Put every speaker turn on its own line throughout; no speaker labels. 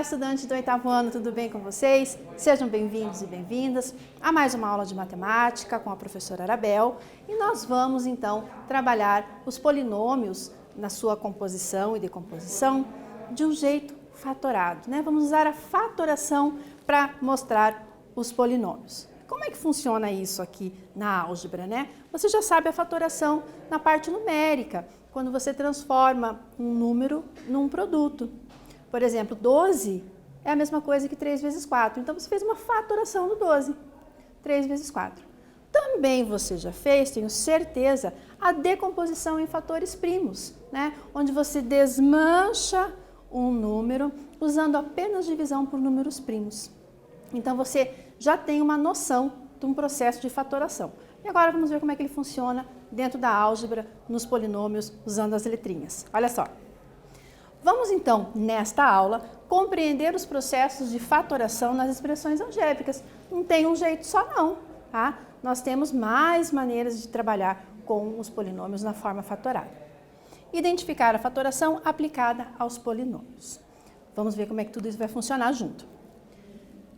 Olá, estudantes do 8º ano, tudo bem com vocês? Sejam bem-vindos e bem-vindas a mais uma aula de matemática com a professora Arabel. E nós vamos, então, trabalhar os polinômios na sua composição e decomposição de um jeito fatorado, né? Vamos usar a fatoração para mostrar os polinômios. Como é que funciona isso aqui na álgebra, né? Você já sabe a fatoração na parte numérica, quando você transforma um número num produto. Por exemplo, 12 é a mesma coisa que 3 vezes 4. Então, você fez uma fatoração do 12. 3 vezes 4. Também você já fez, tenho certeza, a decomposição em fatores primos, né? Onde você desmancha um número usando apenas divisão por números primos. Então, você já tem uma noção de um processo de fatoração. E agora vamos ver como é que ele funciona dentro da álgebra, nos polinômios, usando as letrinhas. Olha só. Vamos então, nesta aula, compreender os processos de fatoração nas expressões algébricas. Não tem um jeito só não, tá? Nós temos mais maneiras de trabalhar com os polinômios na forma fatorada. Identificar a fatoração aplicada aos polinômios. Vamos ver como é que tudo isso vai funcionar junto.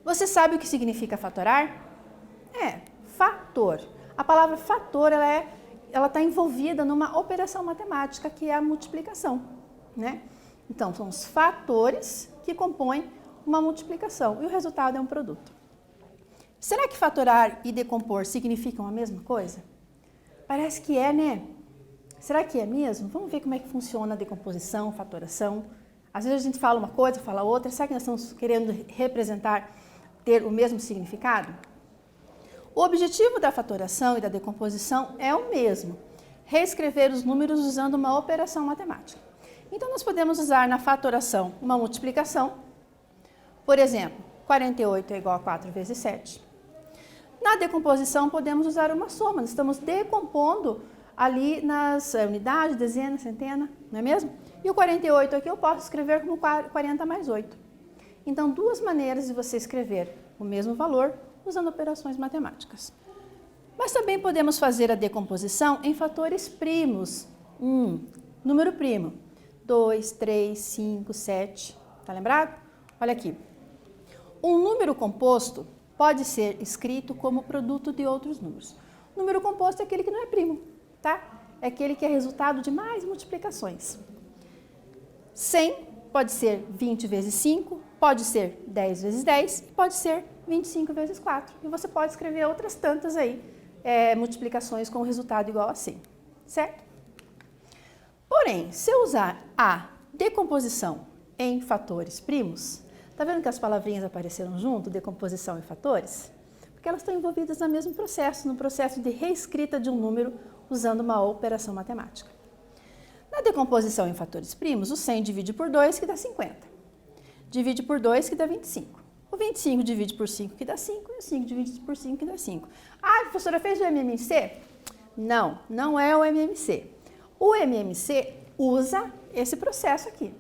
Você sabe o que significa fatorar? Fator. A palavra fator, ela está envolvida numa operação matemática que é a multiplicação, né? Então, são os fatores que compõem uma multiplicação e o resultado é um produto. Será que fatorar e decompor significam a mesma coisa? Parece que é, né? Será que é mesmo? Vamos ver como é que funciona a decomposição, fatoração. Às vezes a gente fala uma coisa, fala outra. Será que nós estamos querendo representar, ter o mesmo significado? O objetivo da fatoração e da decomposição é o mesmo: reescrever os números usando uma operação matemática. Então, nós podemos usar na fatoração uma multiplicação. Por exemplo, 48 é igual a 4 vezes 7. Na decomposição, podemos usar uma soma. Nós estamos decompondo ali nas unidades, dezena, centena, não é mesmo? E o 48 aqui eu posso escrever como 40 mais 8. Então, duas maneiras de você escrever o mesmo valor usando operações matemáticas. Mas também podemos fazer a decomposição em fatores primos. Número primo. 2, 3, 5, 7. Tá lembrado? Olha aqui. Um número composto pode ser escrito como produto de outros números. O número composto é aquele que não é primo, tá? É aquele que é resultado de mais multiplicações. 100 pode ser 20 vezes 5, pode ser 10 vezes 10 e pode ser 25 vezes 4. E você pode escrever outras tantas aí, multiplicações com o resultado igual a 100, certo? Porém, se eu usar a decomposição em fatores primos, tá vendo que as palavrinhas apareceram junto, decomposição e fatores? Porque elas estão envolvidas no mesmo processo, no processo de reescrita de um número usando uma operação matemática. Na decomposição em fatores primos, o 100 divide por 2, que dá 50. Divide por 2, que dá 25. O 25 divide por 5, que dá 5, e o 5 divide por 5, que dá 5. Ah, a professora fez o MMC? Não, não é o MMC. O MMC usa esse processo aqui,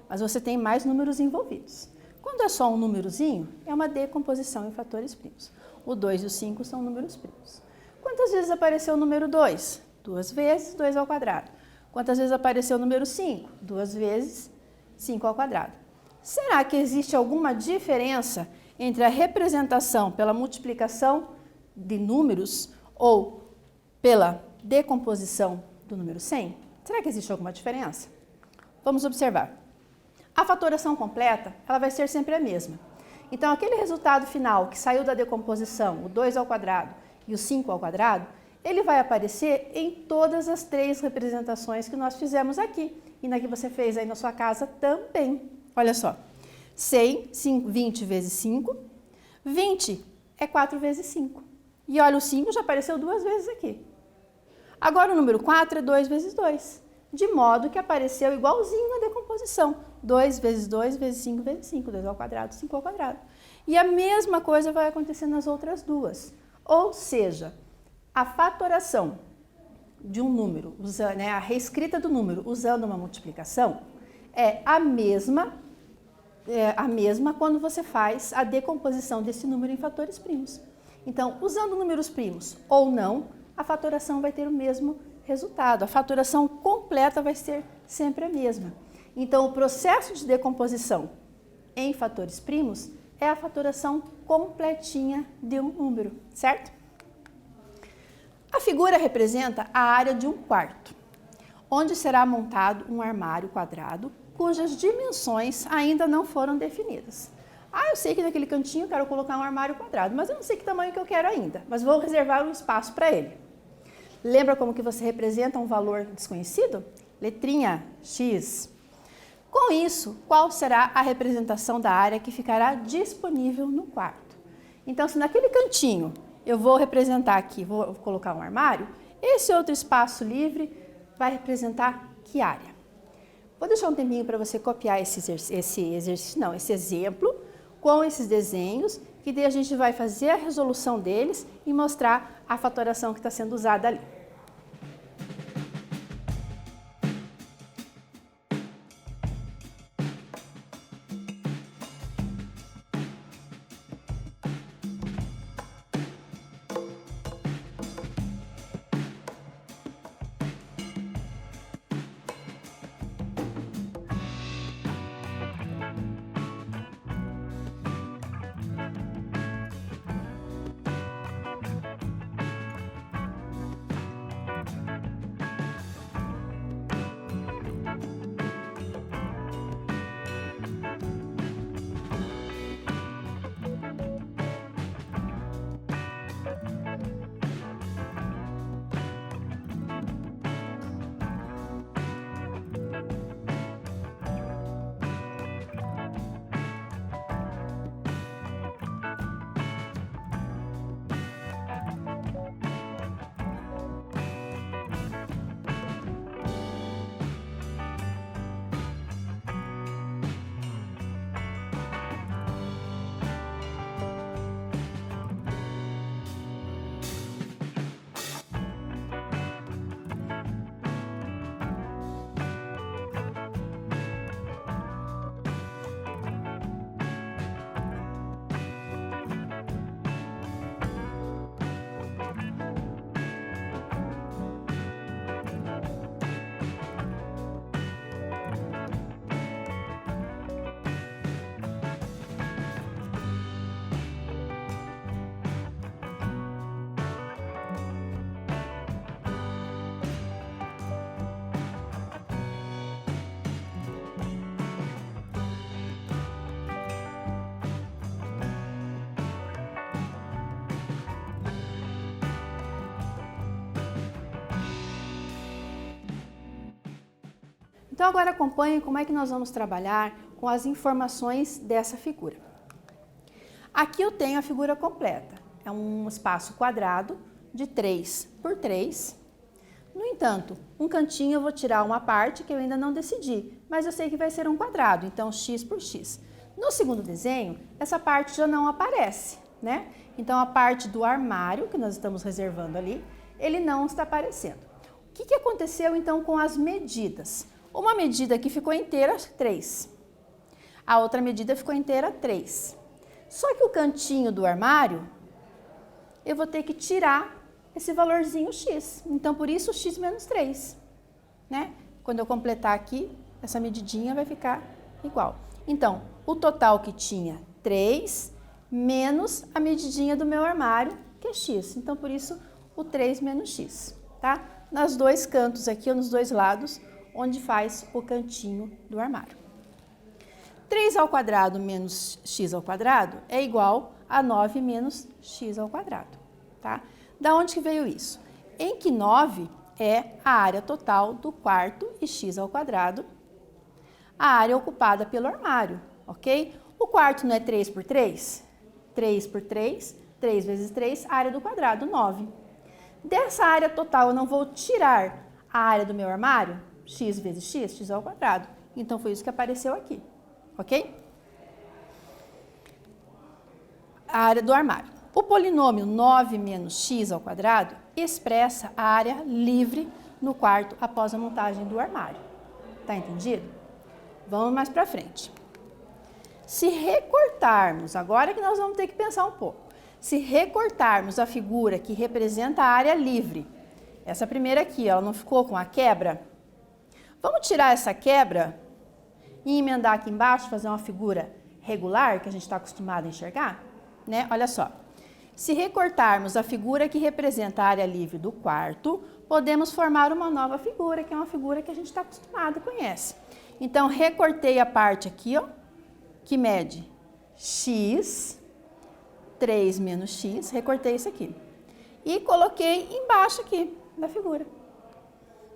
mas você tem mais números envolvidos. Quando é só um númerozinho, é uma decomposição em fatores primos. O 2 e o 5 são números primos. Quantas vezes apareceu o número 2? 2 vezes 2 ao quadrado. Quantas vezes apareceu o número 5? 2 vezes 5 ao quadrado. Será que existe alguma diferença entre a representação pela multiplicação de números ou pela decomposição do número 100? Será que existe alguma diferença? Vamos observar. A fatoração completa, ela vai ser sempre a mesma. Então, aquele resultado final que saiu da decomposição, o 2 ao quadrado e o 5 ao quadrado, ele vai aparecer em todas as três representações que nós fizemos aqui. E na que você fez aí na sua casa também. Olha só. 100, 20 vezes 5. 20 é 4 vezes 5. E olha, o 5 já apareceu duas vezes aqui. Agora o número 4 é 2 vezes 2, de modo que apareceu igualzinho na decomposição. 2 vezes 2 vezes 5 vezes 5, 2 ao quadrado, 5 ao quadrado. E a mesma coisa vai acontecer nas outras duas. Ou seja, a fatoração de um número, a reescrita do número usando uma multiplicação, é a mesma quando você faz a decomposição desse número em fatores primos. Então, usando números primos ou não, a fatoração vai ter o mesmo resultado. A fatoração completa vai ser sempre a mesma. Então, o processo de decomposição em fatores primos é a fatoração completinha de um número, certo? A figura representa a área de um quarto, onde será montado um armário quadrado cujas dimensões ainda não foram definidas. Eu sei que naquele cantinho eu quero colocar um armário quadrado, mas eu não sei que tamanho que eu quero ainda, mas vou reservar um espaço para ele. Lembra como que você representa um valor desconhecido? Letrinha X. Com isso, qual será a representação da área que ficará disponível no quarto? Então, se naquele cantinho eu vou representar aqui, vou colocar um armário, esse outro espaço livre vai representar que área? Vou deixar um tempinho para você copiar esse exemplo com esses desenhos, que daí a gente vai fazer a resolução deles e mostrar a fatoração que está sendo usada ali. Então agora acompanhe como é que nós vamos trabalhar com as informações dessa figura. Aqui eu tenho a figura completa, é um espaço quadrado de 3 por 3. No entanto, um cantinho eu vou tirar uma parte que eu ainda não decidi, mas eu sei que vai ser um quadrado, então x por x. No segundo desenho, essa parte já não aparece, né? Então a parte do armário, que nós estamos reservando ali, ele não está aparecendo. O que aconteceu então com as medidas? Uma medida aqui ficou inteira 3, a outra medida ficou inteira 3. Só que o cantinho do armário, eu vou ter que tirar esse valorzinho x, então por isso x menos 3, né? Quando eu completar aqui, essa medidinha vai ficar igual. Então, o total que tinha 3 menos a medidinha do meu armário, que é x, então por isso o 3 menos x, tá? Nos dois cantos aqui, ou nos dois lados, onde faz o cantinho do armário. 3 ao quadrado menos x ao quadrado é igual a 9 menos x ao quadrado, tá? Da onde que veio isso? Em que 9 é a área total do quarto e x ao quadrado, a área ocupada pelo armário, ok? O quarto não é 3 por 3? 3 por 3, 3 vezes 3, área do quadrado, 9. Dessa área total eu não vou tirar a área do meu armário? X vezes x, x ao quadrado. Então, foi isso que apareceu aqui, ok? A área do armário. O polinômio 9 menos x ao quadrado expressa a área livre no quarto após a montagem do armário. Tá entendido? Vamos mais para frente. Se recortarmos, agora que nós vamos ter que pensar um pouco. Se recortarmos a figura que representa a área livre, essa primeira aqui, ela não ficou com a quebra? Vamos tirar essa quebra e emendar aqui embaixo, fazer uma figura regular que a gente está acostumado a enxergar? Né? Olha só. Se recortarmos a figura que representa a área livre do quarto, podemos formar uma nova figura, que é uma figura que a gente está acostumado e conhece. Então, recortei a parte aqui, ó, que mede x, 3 menos x, recortei isso aqui. E coloquei embaixo aqui da figura,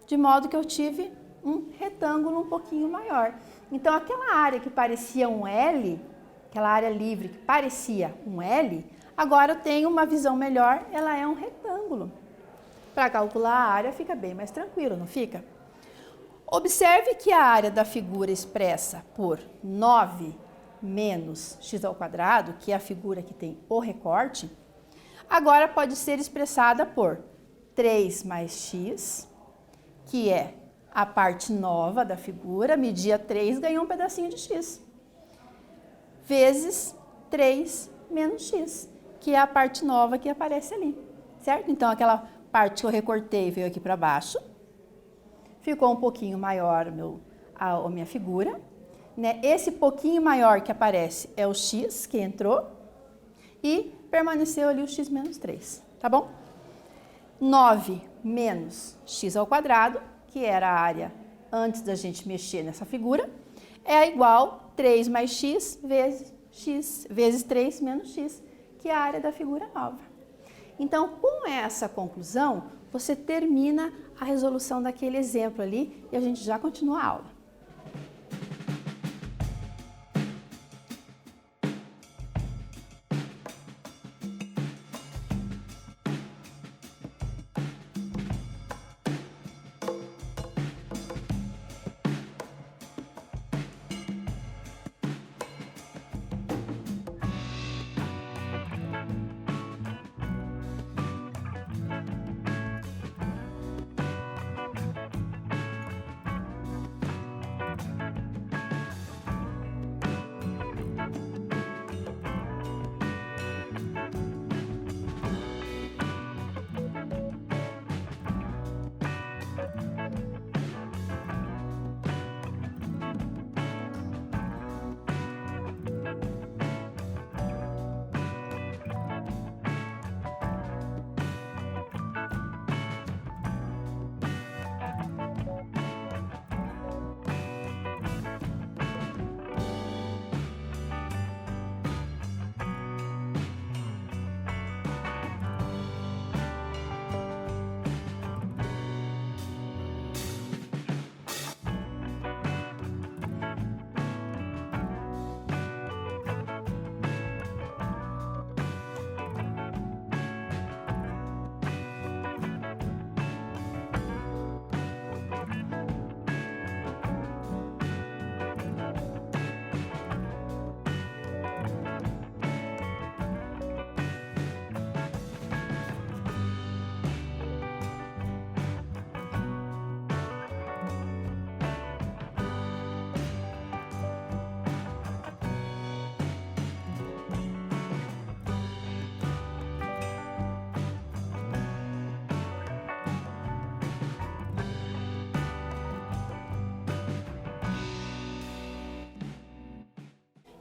de modo que eu tive um retângulo um pouquinho maior. Então, aquela área que parecia um L, aquela área livre que parecia um L, agora eu tenho uma visão melhor, ela é um retângulo. Para calcular a área fica bem mais tranquilo, não fica? Observe que a área da figura expressa por 9 menos x ao quadrado, que é a figura que tem o recorte, agora pode ser expressada por 3 mais x, que é a parte nova da figura, media 3, ganhou um pedacinho de x, vezes 3 menos x, que é a parte nova que aparece ali, certo? Então, aquela parte que eu recortei veio aqui para baixo, ficou um pouquinho maior a minha figura, né? Esse pouquinho maior que aparece é o x que entrou e permaneceu ali o x menos 3, tá bom? 9 menos x ao quadrado, que era a área antes da gente mexer nessa figura, é igual 3 mais x vezes 3 menos x, que é a área da figura nova. Então, com essa conclusão, você termina a resolução daquele exemplo ali e a gente já continua a aula.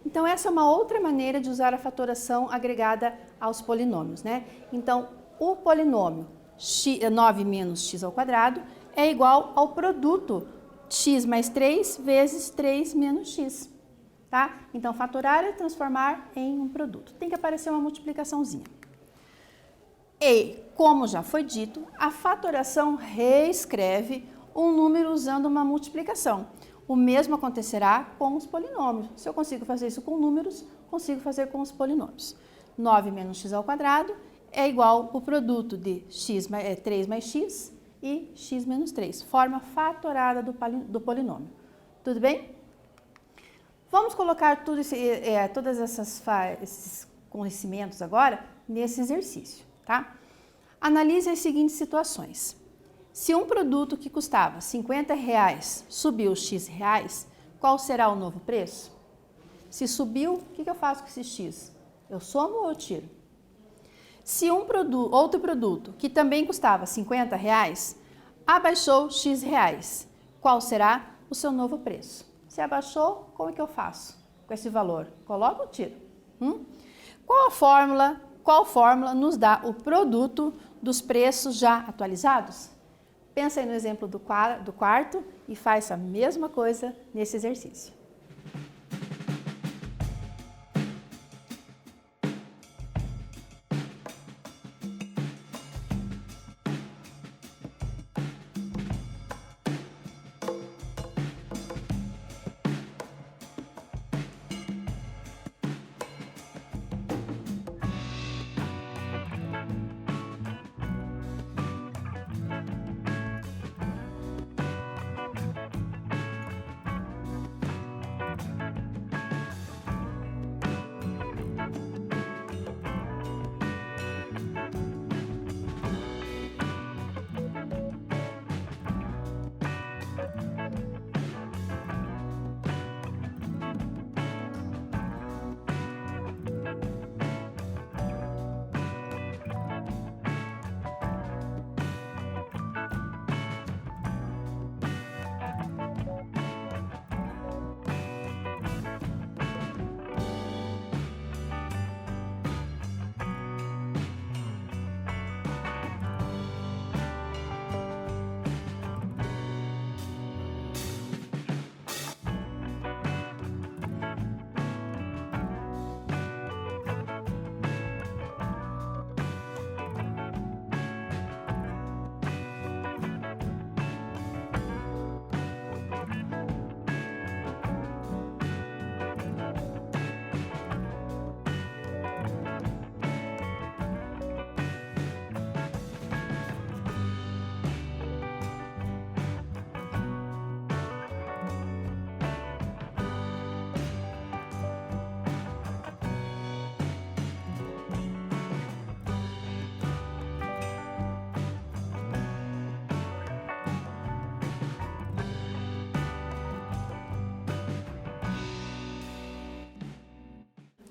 Então, essa é uma outra maneira de usar a fatoração agregada aos polinômios, né? Então, o polinômio 9 menos x ao quadrado é igual ao produto x mais 3 vezes 3 menos x, tá? Então, fatorar é transformar em um produto. Tem que aparecer uma multiplicaçãozinha. E, como já foi dito, a fatoração reescreve um número usando uma multiplicação. O mesmo acontecerá com os polinômios. Se eu consigo fazer isso com números, consigo fazer com os polinômios. 9 menos x ao quadrado é igual ao produto de 3 mais x e x menos 3. Forma fatorada do polinômio. Tudo bem? Vamos colocar todos esses conhecimentos agora nesse exercício, tá? Analise as seguintes situações. Se um produto que custava R$50 subiu X reais, qual será o novo preço? Se subiu, o que eu faço com esse X? Eu somo ou eu tiro? Se outro produto que também custava R$50 abaixou X reais, qual será o seu novo preço? Se abaixou, como é que eu faço? com esse valor? Coloca ou tira? Qual fórmula nos dá o produto dos preços já atualizados? Pensa aí no exemplo do quarto e faz a mesma coisa nesse exercício.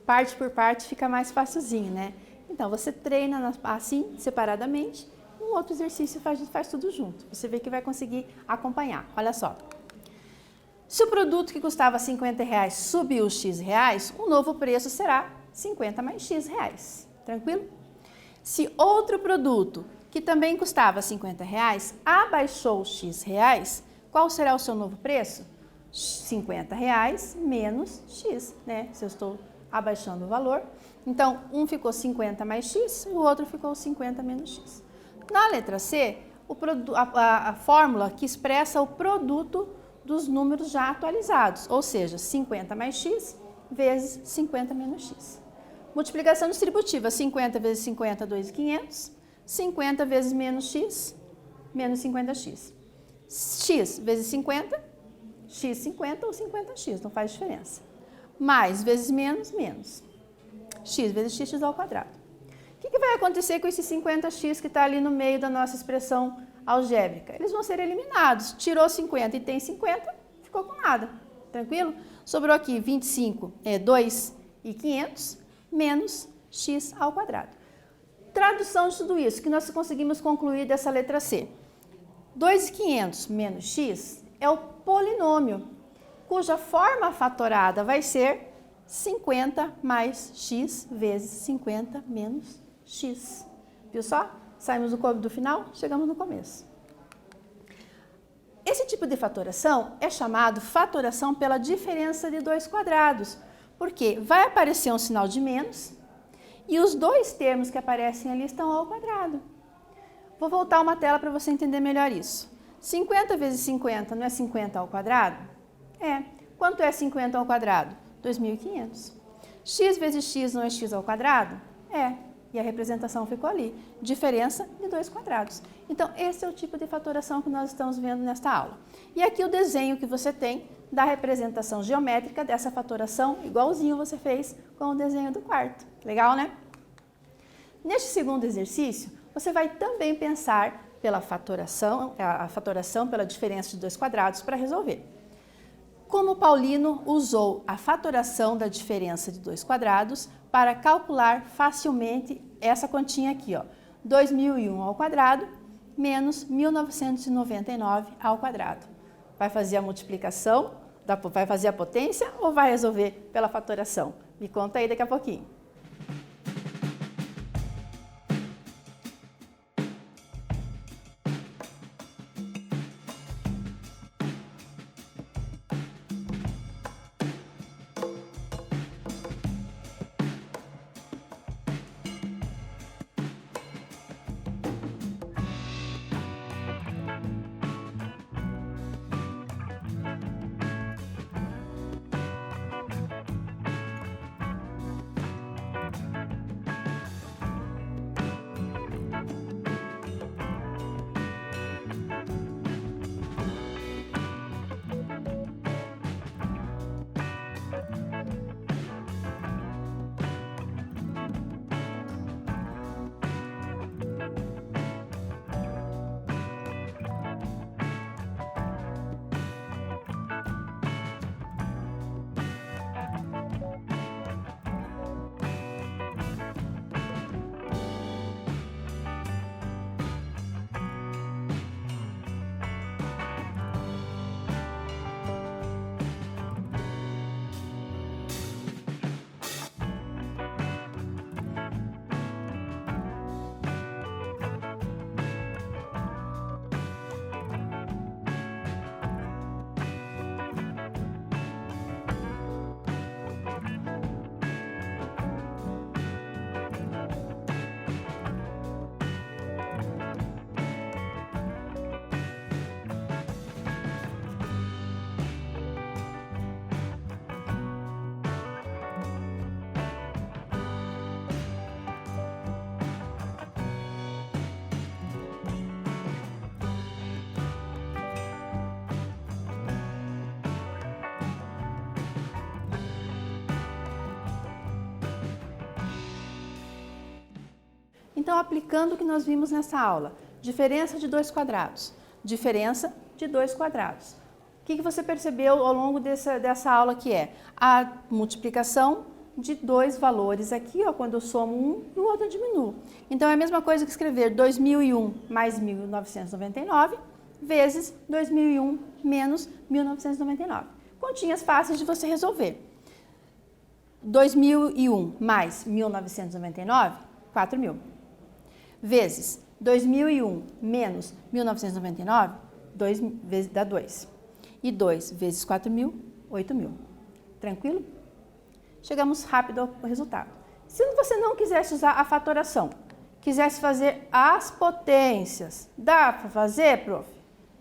Parte por parte fica mais facilzinho, né? Então, você treina assim, separadamente, um outro exercício faz tudo junto. Você vê que vai conseguir acompanhar. Olha só. Se o produto que custava R$50 subiu X reais, o novo preço será 50 mais X reais. Tranquilo? Se outro produto que também custava R$50 abaixou X reais, qual será o seu novo preço? R$50 menos X, né? Se eu estou abaixando o valor. Então, um ficou 50 mais X e o outro ficou 50 menos X. Na letra C, a fórmula que expressa o produto dos números já atualizados, ou seja, 50 mais X vezes 50 menos X. Multiplicação distributiva, 50 vezes 50, 2.500. 50 vezes menos X, menos 50X. X vezes 50, X 50 ou 50X, não faz diferença. Mais vezes menos, menos. X vezes x ao quadrado. O que vai acontecer com esse 50x que está ali no meio da nossa expressão algébrica? Eles vão ser eliminados. Tirou 50 e tem 50, ficou com nada. Tranquilo? Sobrou aqui 25, 2.500 menos x ao quadrado. Tradução de tudo isso, que nós conseguimos concluir dessa letra C. 2.500 menos x é o polinômio, cuja forma fatorada vai ser 50 mais x vezes 50 menos x. Viu só? Saímos do final, chegamos no começo. Esse tipo de fatoração é chamado fatoração pela diferença de dois quadrados, porque vai aparecer um sinal de menos e os dois termos que aparecem ali estão ao quadrado. Vou voltar uma tela para você entender melhor isso. 50 vezes 50 não é 50 ao quadrado? É. Quanto é 50 ao quadrado? 2.500. X vezes x não é x ao quadrado? É. E a representação ficou ali. Diferença de dois quadrados. Então, esse é o tipo de fatoração que nós estamos vendo nesta aula. E aqui o desenho que você tem da representação geométrica dessa fatoração, igualzinho você fez com o desenho do quarto. Legal, né? Neste segundo exercício, você vai também pensar pela fatoração, a fatoração pela diferença de dois quadrados para resolver. Como Paulino usou a fatoração da diferença de dois quadrados para calcular facilmente essa continha aqui, ó, 2001 ao quadrado menos 1999 ao quadrado. Vai fazer a multiplicação Vai fazer a potência ou vai resolver pela fatoração? Me conta aí daqui a pouquinho. Então, aplicando o que nós vimos nessa aula, diferença de 2 quadrados, diferença de 2 quadrados. O que você percebeu ao longo dessa aula que é? A multiplicação de 2 valores aqui, ó, quando eu somo um e o outro eu diminuo. Então, é a mesma coisa que escrever 2001 mais 1999 vezes 2001 menos 1999. Continhas fáceis de você resolver. 2001 mais 1999, 4.000. Vezes 2001 menos 1999, 2 vezes, dá 2. E 2 vezes 4.000, 8.000. Tranquilo? Chegamos rápido ao resultado. Se você não quisesse usar a fatoração, quisesse fazer as potências, dá para fazer, prof?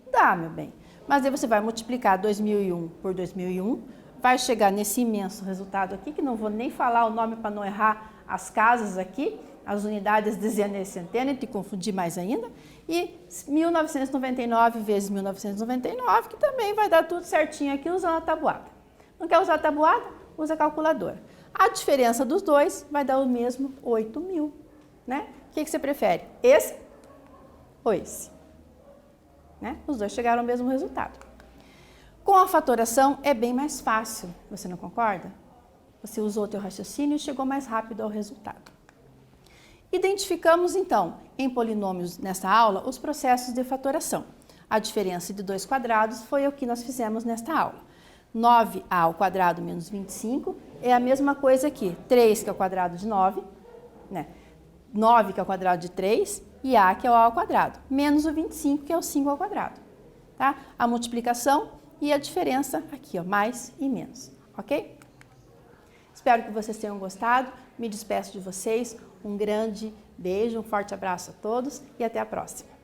Dá, meu bem. Mas aí você vai multiplicar 2001 por 2001, vai chegar nesse imenso resultado aqui, que não vou nem falar o nome para não errar as casas aqui, as unidades, dezenas e centenas, te confundir mais ainda, e 1999 vezes 1999, que também vai dar tudo certinho aqui usando a tabuada. Não quer usar a tabuada? Usa a calculadora. A diferença dos dois vai dar o mesmo 8.000, né? O que você prefere? Esse ou esse? Né? Os dois chegaram ao mesmo resultado. Com a fatoração é bem mais fácil, você não concorda? Você usou o teu raciocínio e chegou mais rápido ao resultado. Identificamos, então, em polinômios nessa aula, os processos de fatoração. A diferença de 2 quadrados foi o que nós fizemos nesta aula. 9a ao quadrado menos 25 é a mesma coisa aqui. 3, que é o quadrado de 9, né? 9, que é o quadrado de 3, e a, que é o a ao quadrado, menos o 25, que é o 5 ao quadrado. Tá? A multiplicação e a diferença aqui, ó, mais e menos, ok? Espero que vocês tenham gostado. Me despeço de vocês. Um grande beijo, um forte abraço a todos e até a próxima.